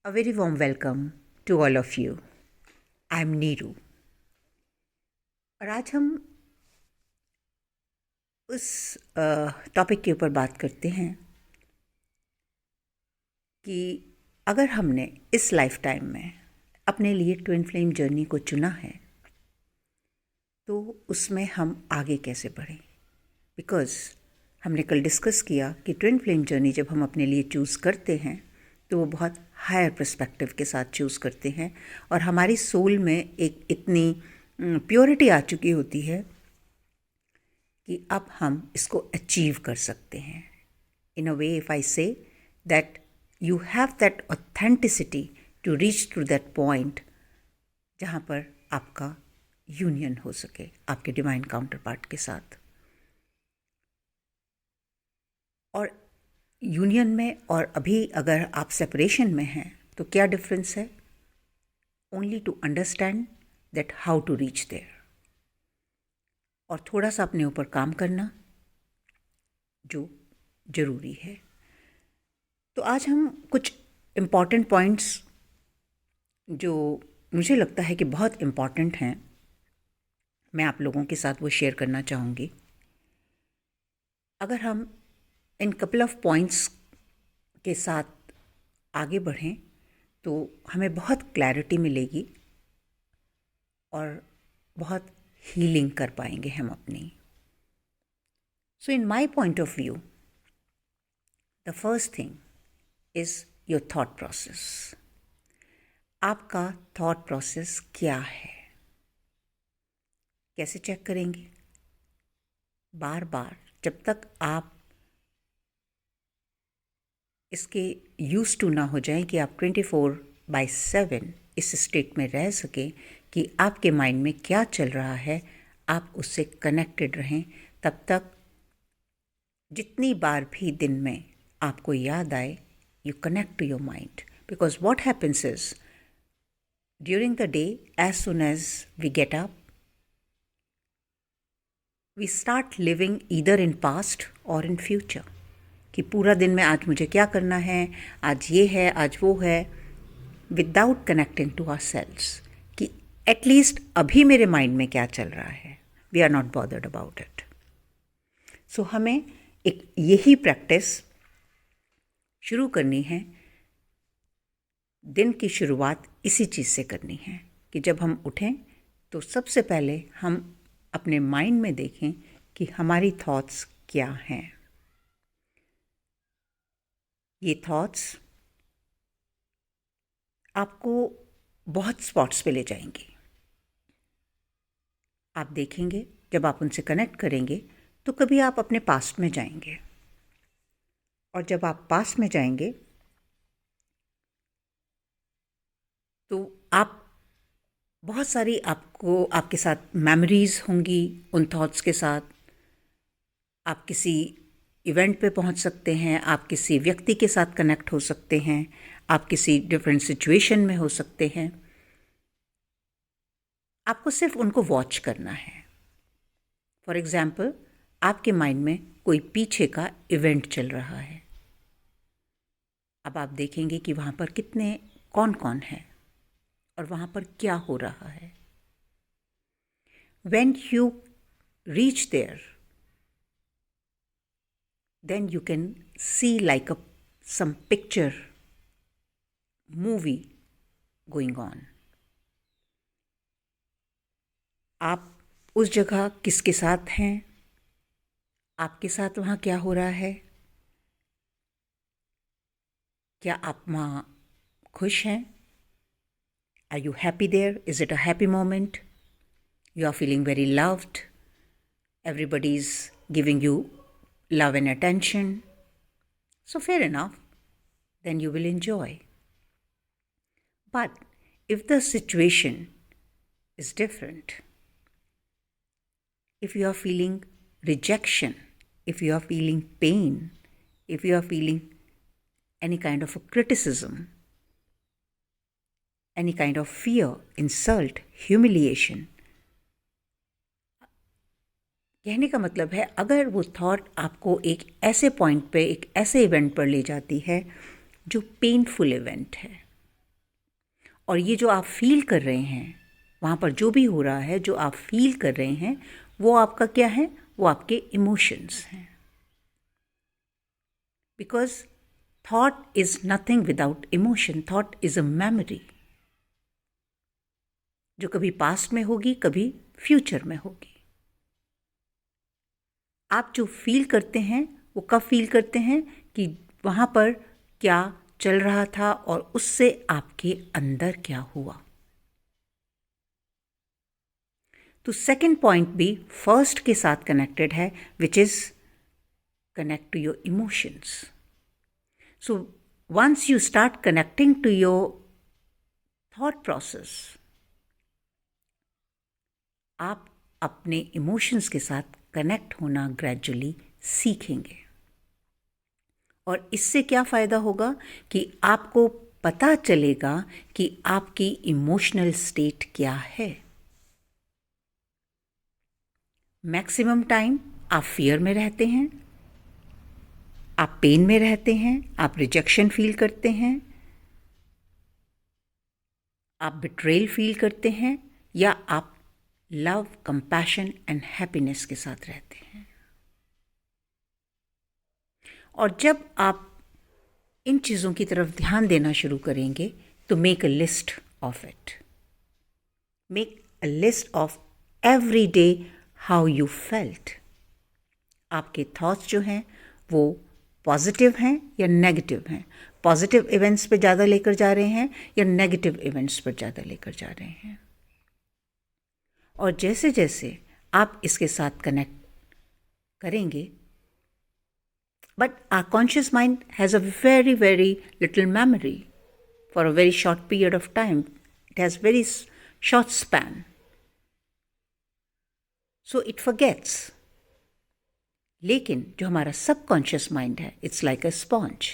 A very warm welcome to all of you. I'm Neeru और आज हम उस टॉपिक के ऊपर बात करते हैं कि अगर हमने इस लाइफ टाइम में अपने लिए ट्विन फ्लेम जर्नी को चुना है तो उसमें हम आगे कैसे बढ़ें। बिकॉज़ हमने कल डिस्कस किया कि ट्विन फ्लेम जर्नी जब हम अपने लिए चूज़ करते हैं तो वो बहुत हायर पर्सपेक्टिव के साथ चूज़ करते हैं और हमारी सोल में एक इतनी प्योरिटी आ चुकी होती है कि अब हम इसको अचीव कर सकते हैं। इन अ वे if I say that you have that authenticity to reach to that point जहाँ पर आपका यूनियन हो सके आपके डिवाइन काउंटर पार्ट के साथ। और यूनियन में और अभी अगर आप सेपरेशन में हैं तो क्या डिफरेंस है? Only to understand that how to reach there और थोड़ा सा अपने ऊपर काम करना जो ज़रूरी है। तो आज हम कुछ इम्पॉर्टेंट पॉइंट्स जो मुझे लगता है कि बहुत इम्पॉर्टेंट हैं मैं आप लोगों के साथ वो शेयर करना चाहूँगी। अगर हम इन कपल ऑफ पॉइंट्स के साथ आगे बढ़ें तो हमें बहुत क्लैरिटी मिलेगी और बहुत हीलिंग कर पाएंगे हम अपनी। So in my point of view the first thing is your thought process. आपका थॉट प्रोसेस क्या है? कैसे चेक करेंगे? बार बार जब तक आप इसके यूज टू ना हो जाएं कि आप 24/7 इस स्टेट में रह सकें कि आपके माइंड में क्या चल रहा है, आप उससे कनेक्टेड रहें। तब तक जितनी बार भी दिन में आपको याद आए you connect to your mind. Because what happens is during the day as soon as we get up we start living either in past or in future कि पूरा दिन में आज मुझे क्या करना है, आज ये है, आज वो है, without connecting to ourselves कि एटलीस्ट अभी मेरे माइंड में क्या चल रहा है। We are not bothered about it. So हमें एक यही प्रैक्टिस शुरू करनी है। दिन की शुरुआत इसी चीज़ से करनी है कि जब हम उठें तो सबसे पहले हम अपने माइंड में देखें कि हमारी थॉट्स क्या हैं। ये थॉट्स आपको बहुत स्पॉट्स पे ले जाएंगे। आप देखेंगे जब आप उनसे कनेक्ट करेंगे तो कभी आप अपने पास्ट में जाएंगे और जब आप पास्ट में जाएंगे तो आप बहुत सारी आपको आपके साथ मेमोरीज होंगी उन थॉट्स के साथ। आप किसी इवेंट पे पहुंच सकते हैं, आप किसी व्यक्ति के साथ कनेक्ट हो सकते हैं, आप किसी डिफरेंट सिचुएशन में हो सकते हैं। आपको सिर्फ उनको वॉच करना है। फॉर एग्ज़ाम्पल आपके माइंड में कोई पीछे का इवेंट चल रहा है। अब आप देखेंगे कि वहाँ पर कितने कौन कौन है और वहाँ पर क्या हो रहा है। When you reach there, then you can see like some picture movie going on. आप उस जगह किसके साथ हैं? आपके साथ वहाँ क्या हो रहा है? क्या आप वहाँ खुश हैं? Are you happy there? Is it a happy moment? You are feeling very loved. Everybody's giving you love and attention. So fair enough. Then you will enjoy. But if the situation is different, if you are feeling rejection, if you are feeling pain, if you are feeling any kind of a criticism, any kind of fear, insult, humiliation, कहने का मतलब है अगर वो thought आपको एक ऐसे point पे, एक ऐसे इवेंट पर ले जाती है जो पेनफुल इवेंट है, और ये जो आप फील कर रहे हैं, वहाँ पर जो भी हो रहा है, जो आप फील कर रहे हैं, वो आपका क्या है? वो आपके इमोशंस हैं। Because thought is nothing without emotion. Thought is a memory जो कभी पास्ट में होगी, कभी फ्यूचर में होगी। आप जो फील करते हैं वो कब फील करते हैं कि वहाँ पर क्या चल रहा था और उससे आपके अंदर क्या हुआ। तो सेकंड पॉइंट भी फर्स्ट के साथ कनेक्टेड है, which is connect to your emotions. So once you start connecting to your thought process, आप अपने इमोशंस के साथ कनेक्ट होना ग्रेजुअली सीखेंगे। और इससे क्या फ़ायदा होगा कि आपको पता चलेगा कि आपकी इमोशनल स्टेट क्या है। मैक्सिमम टाइम आप फियर में रहते हैं, आप पेन में रहते हैं, आप रिजेक्शन फील करते हैं, आप बिट्रेयल फील करते हैं, या आप लव, कंपैशन एंड हैप्पीनेस के साथ रहते हैं। और जब आप इन चीज़ों की तरफ ध्यान देना शुरू करेंगे तो make a list of it. Make a list of every day how you felt. आपके थॉट्स जो हैं वो पॉजिटिव हैं या नेगेटिव हैं। पॉजिटिव इवेंट्स पे ज़्यादा लेकर जा रहे हैं या नेगेटिव इवेंट्स पर ज़्यादा लेकर जा रहे हैं। और जैसे जैसे आप इसके साथ कनेक्ट करेंगे, but our conscious mind has a very, very little memory for a very short period of time. It has very short span. So it forgets. लेकिन जो हमारा सबकॉन्शियस माइंड है, it's like a sponge.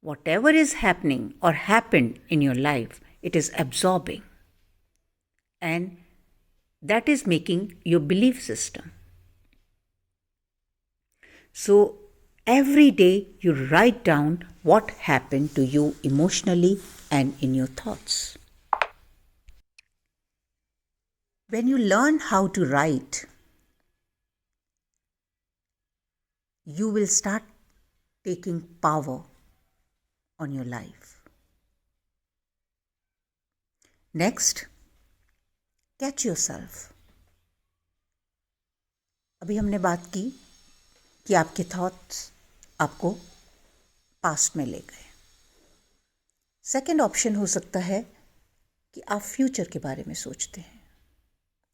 Whatever is happening or happened in your life, it is absorbing. And that is making your belief system. So every day you write down what happened to you emotionally and in your thoughts. When you learn how to write, you will start taking power on your life. Next, catch yourself. अभी हमने बात की कि आपके thoughts आपको past में ले गए। सेकंड ऑप्शन हो सकता है कि आप फ्यूचर के बारे में सोचते हैं।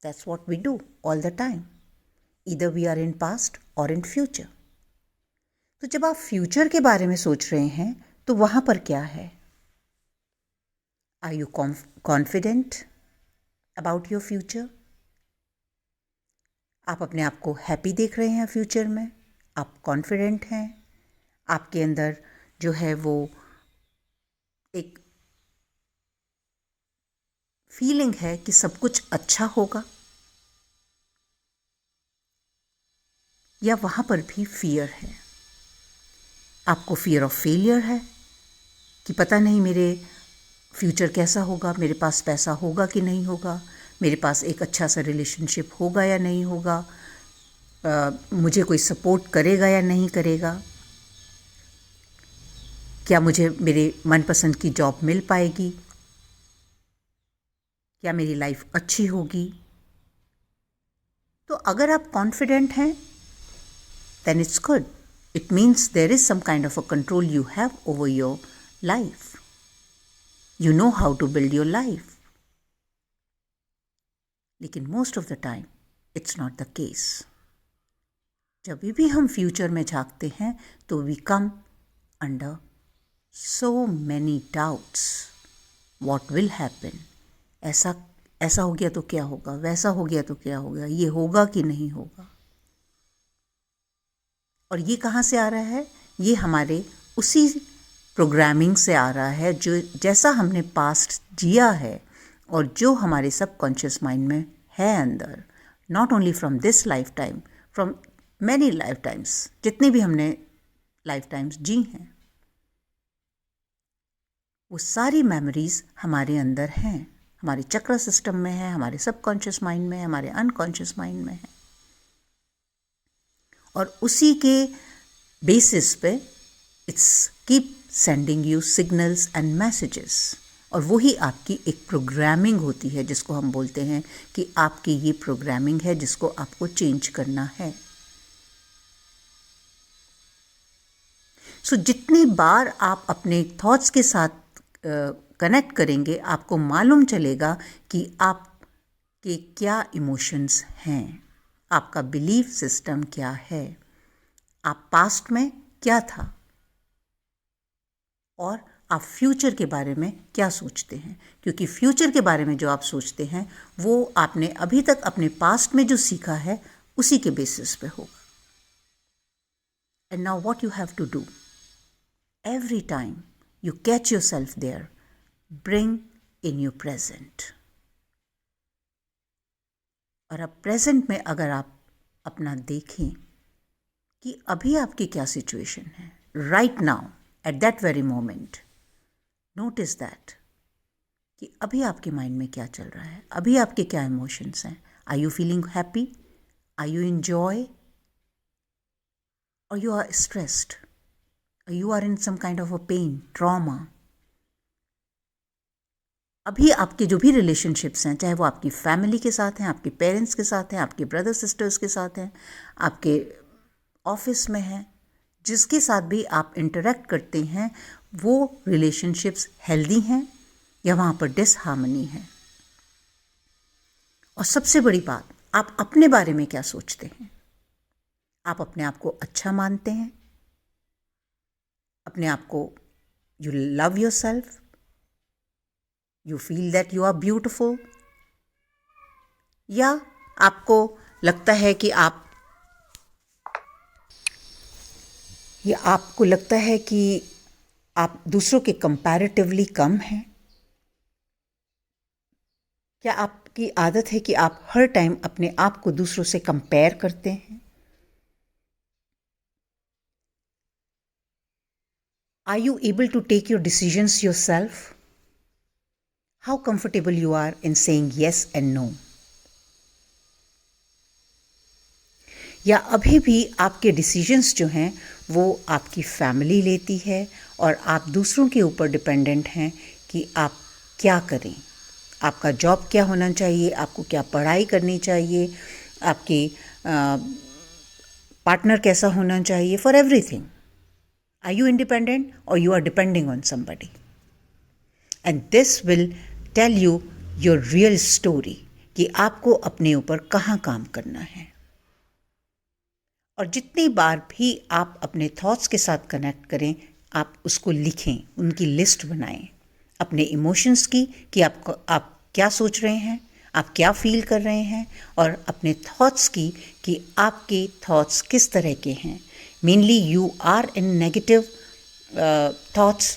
That's what we do all the time. Either we are in past or in future. तो जब आप फ्यूचर के बारे में सोच रहे हैं तो वहाँ पर क्या है? Are you confident about your future? आप अपने आप को हैप्पी देख रहे हैं फ्यूचर में? आप कॉन्फिडेंट हैं? आपके अंदर जो है वो एक फीलिंग है कि सब कुछ अच्छा होगा? या वहाँ पर भी फियर है? आपको फियर ऑफ फेलियर है कि पता नहीं मेरे फ्यूचर कैसा होगा, मेरे पास पैसा होगा कि नहीं होगा, मेरे पास एक अच्छा सा रिलेशनशिप होगा या नहीं होगा, मुझे कोई सपोर्ट करेगा या नहीं करेगा, क्या मुझे मेरे मनपसंद की जॉब मिल पाएगी, क्या मेरी लाइफ अच्छी होगी। तो अगर आप कॉन्फिडेंट हैं then it's good. It means there is some kind of a control you have over your life. You know how to build your life. लेकिन most of the time it's not the case. जब भी हम future में झांकते हैं तो we come under so many doubts. What will happen? ऐसा हो गया तो क्या होगा, वैसा हो गया तो क्या होगा, ये होगा कि नहीं होगा। और ये कहाँ से आ रहा है? ये हमारे उसी प्रोग्रामिंग से आ रहा है जो जैसा हमने पास्ट जिया है और जो हमारे सबकॉन्शियस माइंड में है अंदर, not only from this life time, from many life times, जितनी भी हमने लाइफ टाइम्स जी हैं। वो सारी मेमोरीज हमारे अंदर हैं, हमारे चक्र सिस्टम में है, हमारे सबकॉन्शियस माइंड में है, हमारे अनकॉन्शियस माइंड में है। और उसी के बेसिस पे it's keep sending you signals and messages. और वही आपकी एक प्रोग्रामिंग होती है, जिसको हम बोलते हैं कि आपकी ये प्रोग्रामिंग है जिसको आपको चेंज करना है। सो जितनी बार आप अपने थॉट्स के साथ कनेक्ट करेंगे, आपको मालूम चलेगा कि आपके क्या इमोशंस हैं, आपका बिलीफ सिस्टम क्या है, आप पास्ट में क्या था और आप फ्यूचर के बारे में क्या सोचते हैं। क्योंकि फ्यूचर के बारे में जो आप सोचते हैं वो आपने अभी तक अपने पास्ट में जो सीखा है उसी के बेसिस पे होगा। And now what you have to do, every time you catch yourself there, bring in your present। और अब प्रेजेंट में अगर आप अपना देखें कि अभी आपकी क्या सिचुएशन है, right now at that very moment, notice that कि अभी आपके माइंड में क्या चल रहा है, अभी आपके क्या इमोशंस हैं। Are you feeling happy, are you enjoy, or you are stressed, you are in some kind of a pain, trauma। अभी आपके जो भी रिलेशनशिप्स हैं, चाहे वो आपकी फैमिली के साथ हैं, आपके पेरेंट्स के साथ हैं, आपके ब्रदर सिस्टर्स के साथ हैं, आपके ऑफिस में हैं, जिसके साथ भी आप इंटरेक्ट करते हैं, वो रिलेशनशिप्स हेल्दी हैं या वहाँ पर डिसहार्मनी है। और सबसे बड़ी बात, आप अपने बारे में क्या सोचते हैं। आप अपने आप को अच्छा मानते हैं, अपने आप को, you love yourself, you feel that you are beautiful, या आपको लगता है कि आप दूसरों के कंपैरेटिवली कम हैं। क्या आपकी आदत है कि आप हर टाइम अपने आप को दूसरों से कंपेयर करते हैं। Are you able to take your decisions yourself? How comfortable you are in saying yes and no? या अभी भी आपके डिसीजंस जो हैं वो आपकी फैमिली लेती है और आप दूसरों के ऊपर डिपेंडेंट हैं कि आप क्या करें, आपका जॉब क्या होना चाहिए, आपको क्या पढ़ाई करनी चाहिए, आपके पार्टनर कैसा होना चाहिए, for everything. Are you independent or you are depending on somebody? And this will tell you your real story कि आपको अपने ऊपर कहाँ काम करना है। और जितनी बार भी आप अपने थॉट्स के साथ कनेक्ट करें, आप उसको लिखें, उनकी लिस्ट बनाएं, अपने इमोशंस की कि आप क्या सोच रहे हैं, आप क्या फील कर रहे हैं, और अपने थॉट्स की कि आपके थॉट्स किस तरह के हैं। Mainly you are in negative thoughts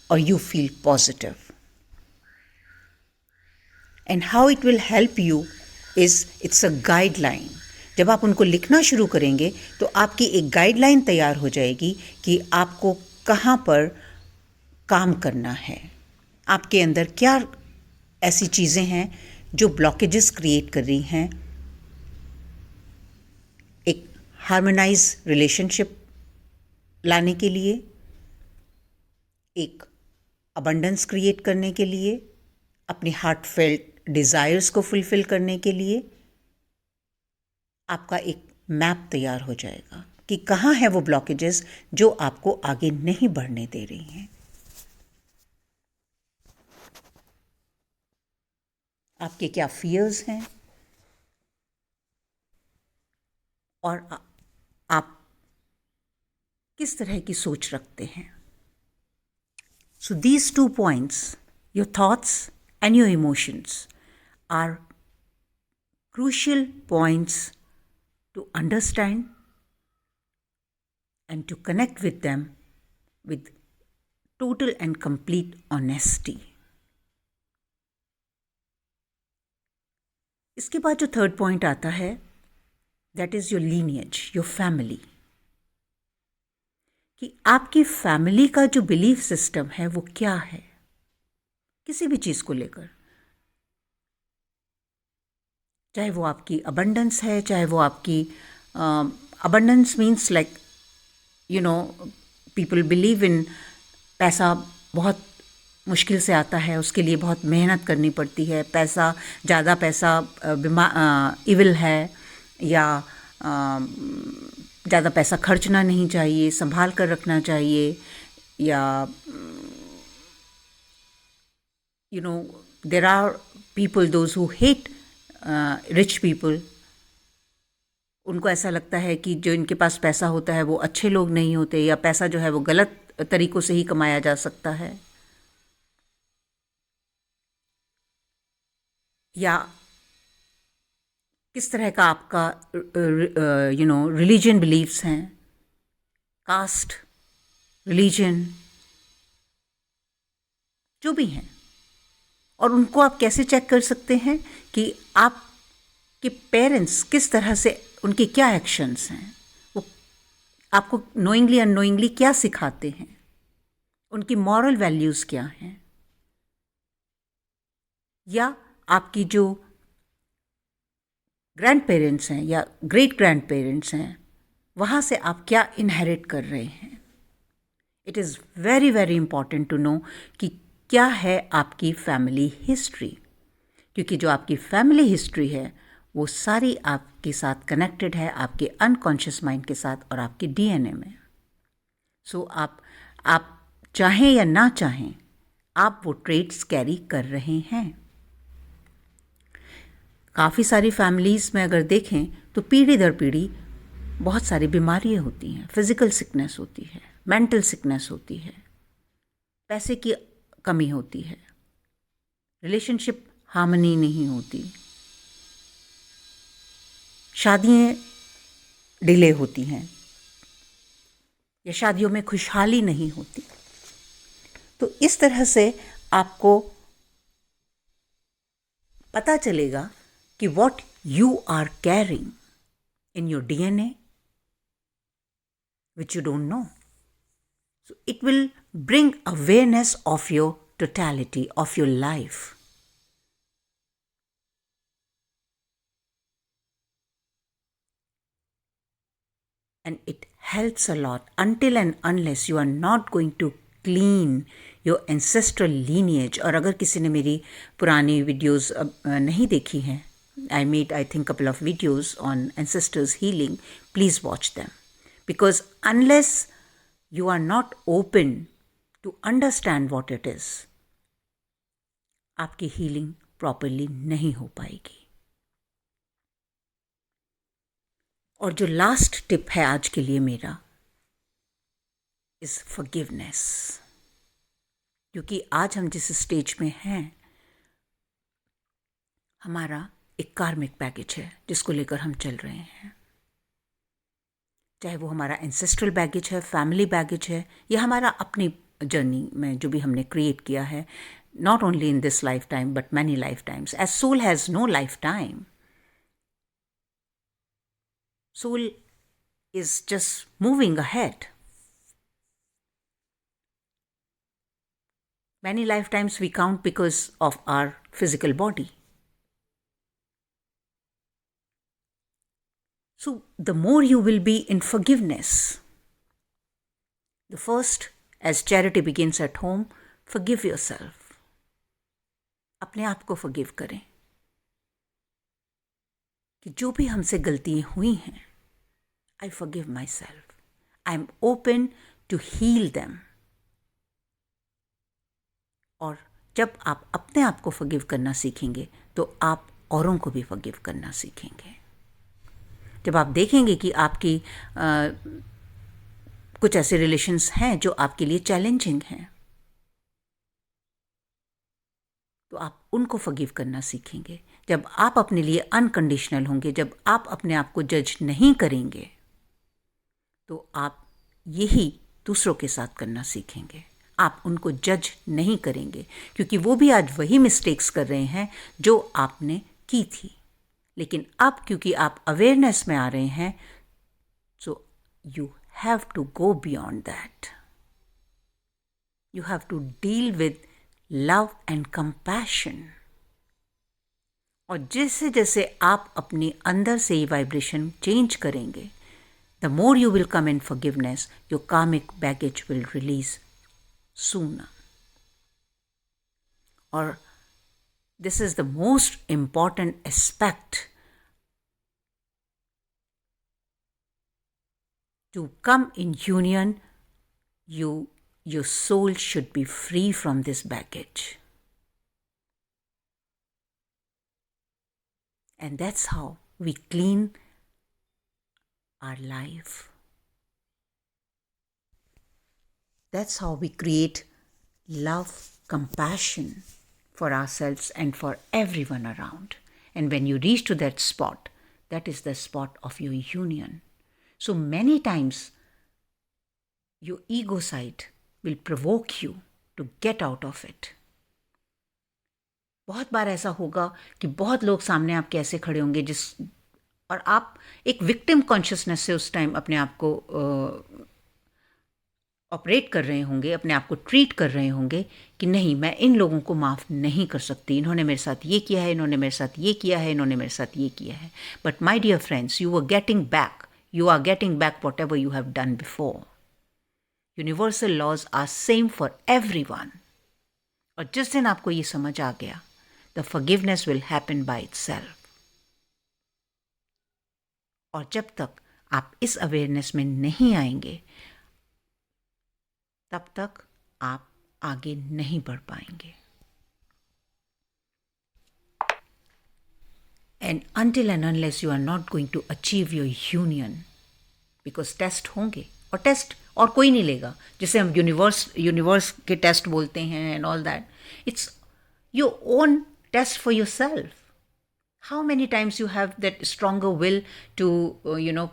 or you feel positive. And how it will help you is it's a guideline. जब आप उनको लिखना शुरू करेंगे तो आपकी एक गाइडलाइन तैयार हो जाएगी कि आपको कहाँ पर काम करना है, आपके अंदर क्या ऐसी चीज़ें हैं जो ब्लॉकेजेस क्रिएट कर रही हैं एक हार्मोनाइज रिलेशनशिप लाने के लिए, एक अबंडेंस क्रिएट करने के लिए, अपने हार्टफेल्ट डिज़ायर्स को फुलफिल करने के लिए। आपका एक मैप तैयार हो जाएगा कि कहाँ है वो ब्लॉकेजेस जो आपको आगे नहीं बढ़ने दे रही हैं। आपके क्या फियर्स हैं और आप किस तरह की सोच रखते हैं। So these 2 points, your thoughts and your emotions, are crucial points to understand and to connect with them with total and complete honesty. इसके बाद जो थर्ड पॉइंट आता है, that is your lineage, your family, कि आपकी family का जो belief system है वो क्या है, किसी भी चीज़ को लेकर, चाहे वो आपकी अबंडेंस है, चाहे वो आपकी abundance means like you know people believe in पैसा बहुत मुश्किल से आता है, उसके लिए बहुत मेहनत करनी पड़ती है, पैसा ज़्यादा पैसा इविल है, या ज़्यादा पैसा खर्चना नहीं चाहिए, संभाल कर रखना चाहिए, या you know there are people those who hate rich people. उनको ऐसा लगता है कि जो इनके पास पैसा होता है वो अच्छे लोग नहीं होते, या पैसा जो है वो गलत तरीक़ों से ही कमाया जा सकता है, या किस तरह का आपका रिलीजन बिलीव्स हैं, कास्ट, रिलीजन, जो भी हैं, और उनको आप कैसे चेक कर सकते हैं कि आपके पेरेंट्स किस तरह से, उनके क्या एक्शंस हैं, वो आपको नोइंगली अननोइंगली क्या सिखाते हैं, उनकी मॉरल वैल्यूज़ क्या हैं, या आपकी जो ग्रैंड पेरेंट्स हैं या ग्रेट ग्रैंड पेरेंट्स हैं, वहाँ से आप क्या इनहेरिट कर रहे हैं. It is very very important to know कि क्या है आपकी फैमिली हिस्ट्री, क्योंकि जो आपकी फैमिली हिस्ट्री है वो सारी आपके साथ कनेक्टेड है, आपके अनकॉन्शियस माइंड के साथ और आपके डीएनए में. सो आप चाहें या ना चाहें, आप वो ट्रेट्स कैरी कर रहे हैं. काफ़ी सारी फैमिलीज़ में अगर देखें तो पीढ़ी दर पीढ़ी बहुत सारी बीमारियाँ होती हैं. फिज़िकल सिकनेस होती है, मेंटल सिकनेस होती है, पैसे की कमी होती है, रिलेशनशिप हार्मनी नहीं होती, शादियाँ डिले होती हैं, या शादियों में खुशहाली नहीं होती. तो इस तरह से आपको पता चलेगा कि what you are carrying in your DNA, which you don't know. So it will bring awareness of your totality, of your life. And it helps a lot until and unless you are not going to clean your ancestral lineage. और अगर किसी ने मेरी पुरानी videos नहीं देखी हैं, I made, I think, couple of videos on ancestors healing. Please watch them, because unless you are not open to understand what it is, आपकी healing properly नहीं हो पाएगी. और जो लास्ट टिप है आज के लिए मेरा इज फॉरगिवनेस, क्योंकि आज हम जिस स्टेज में हैं, हमारा एक कार्मिक बैगेज है जिसको लेकर हम चल रहे हैं. चाहे वो हमारा एंसेस्ट्रल बैगेज है, फैमिली बैगेज है, या हमारा अपनी जर्नी में जो भी हमने क्रिएट किया है, not only in this lifetime but many lifetimes. As soul has no lifetime. Soul is just moving ahead. Many lifetimes we count because of our physical body. So the more you will be in forgiveness, the first, as charity begins at home, forgive yourself. अपने आप को forgive करें कि जो भी हमसे गलतियाँ हुई हैं, I forgive myself. I am open to heal them. और जब आप अपने आप को forgive करना सीखेंगे तो आप औरों को भी forgive करना सीखेंगे. जब आप देखेंगे कि आपकी कुछ ऐसे रिलेशंस हैं जो आपके लिए चैलेंजिंग हैं, तो आप उनको forgive करना सीखेंगे. जब आप अपने लिए अनकंडीशनल होंगे, जब आप अपने आप को जज नहीं करेंगे, तो आप यही दूसरों के साथ करना सीखेंगे. आप उनको जज नहीं करेंगे, क्योंकि वो भी आज वही मिस्टेक्स कर रहे हैं जो आपने की थी. लेकिन अब क्योंकि आप अवेयरनेस में आ रहे हैं, so you have to go beyond that. You have to deal with love and compassion. और जैसे जैसे आप अपने अंदर से ये वाइब्रेशन चेंज करेंगे, the more you will come in forgiveness, your karmic baggage will release sooner. Or this is the most important aspect to come in union. Your soul should be free from this baggage. And that's how we clean our life. That's how we create love, compassion for ourselves and for everyone around. And when you reach to that spot, that is the spot of your union. So many times, your ego side will provoke you to get out of it. बहुत बार ऐसा होगा कि बहुत लोग सामने आपके ऐसे खड़े होंगे और आप एक विक्टिम कॉन्शियसनेस से उस टाइम अपने आप को ऑपरेट कर रहे होंगे, अपने आप को ट्रीट कर रहे होंगे कि नहीं, मैं इन लोगों को माफ़ नहीं कर सकती, इन्होंने मेरे साथ ये किया है, इन्होंने मेरे साथ ये किया है, इन्होंने मेरे साथ ये किया है. But my dear friends, you are getting back whatever you have done before. Universal laws are same for everyone. और जिस दिन आपको ये समझ आ गया, the forgiveness will happen by itself. और जब तक आप इस अवेयरनेस में नहीं आएंगे, तब तक आप आगे नहीं बढ़ पाएंगे. And until and unless you are not going to achieve your union, because test होंगे, और टेस्ट और कोई नहीं लेगा, जिसे हम यूनिवर्स के टेस्ट बोलते हैं and all that. It's your own test for your self. How many times you have that stronger will to,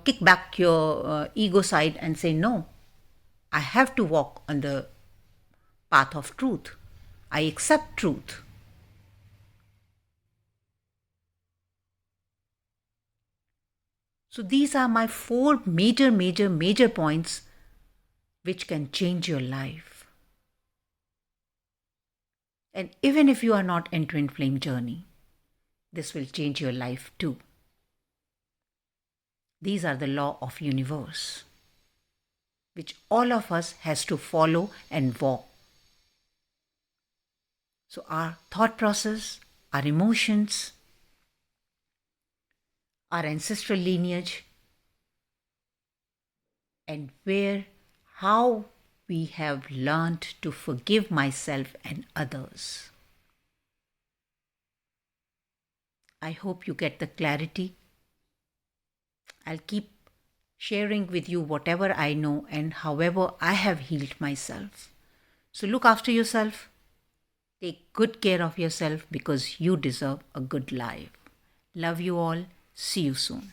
kick back your ego side and say, no, I have to walk on the path of truth. I accept truth. So these are my 4 major points which can change your life. And even if you are not in Twin Flame journey, this will change your life too. These are the law of universe, which all of us has to follow and walk. So our thought process, our emotions, our ancestral lineage, and how we have learned to forgive myself and others. I hope you get the clarity. I'll keep sharing with you whatever I know and however I have healed myself. So look after yourself. Take good care of yourself because you deserve a good life. Love you all. See you soon.